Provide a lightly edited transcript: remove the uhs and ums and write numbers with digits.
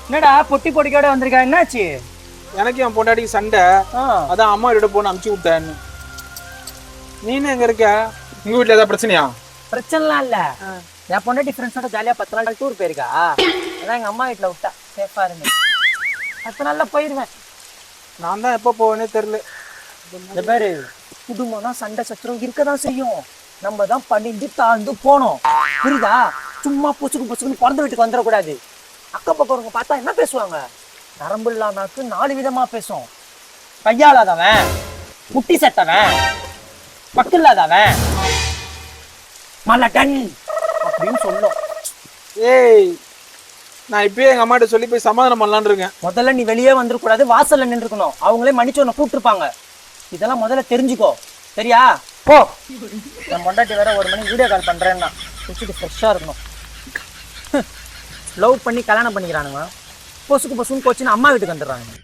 என்னடா பொட்டி பொடிக்கோட வந்திருக்கா, என்னாச்சு? எனக்கு என் பொண்டாட்டிக்கு சண்டை. அதான் அம்மா வீட்டு போன அமுச்சு விட்டேன்னு. நீனு எங்க இருக்க? உங்க வீட்டுல ஏதாவது பிரச்சனையா? பிரச்சனைலாம் இல்ல. என் பொண்டாட்டி ஃப்ரெண்ட்ஸோட ஜாலியா 10 நாள் டூர் போயிருக்கா. அதான் எங்க அம்மா வீட்டுல விட்டா சேஃபா இருந்து 10 நாள்ல போயிருவேன். நான் தான் எப்ப போவேனே தெரியல. இந்த பேரு குடும்பம்னா சண்டை சச்சரவு இருக்கதான் செய்யும். நம்ம தான் பண்ணிட்டு தாழ்ந்து போனோம், புரியுதா? சும்மா பொசுக்குன்னு பிறந்த வீட்டுக்கு வந்துடக்கூடாது. அக்கம் பக்கம் பார்த்தா என்ன பேசுவாங்க? நரம்பு இல்லாமக்கு 4 விதமா பேசும். கையாளாதவன், முட்டி செத்தவன், பக்கு இல்லாதவன், மலடன் அப்படின்னு சொல்லும். ஏய், நான் இப்பயே எங்க அம்மாட்ட சொல்லி போய் சமாதானம் பண்ணலான்னு இருக்கேன். முதல்ல நீ வெளியே வந்துடக்கூடாது, வாசல்ல நின்றுக்கணும். அவங்களே மன்னிச்சு உன்னை கூப்பிட்டுருப்பாங்க. இதெல்லாம் முதல்ல தெரிஞ்சுக்கோ, சரியா? போ. என் பொண்டாட்டி வேற 1 மணிக்கு வீடியோ கால் பண்றேன்னா குடிச்சிட்டு ஃப்ரெஷ்ஷா இருக்கணும். லவ் பண்ணி கல்யாணம் பண்ணிக்கிறானுங்க, பொசுக்கு பொசுன்னு போச்சுன்னு அம்மா வீட்டுக்கு வந்துடுறானுங்க.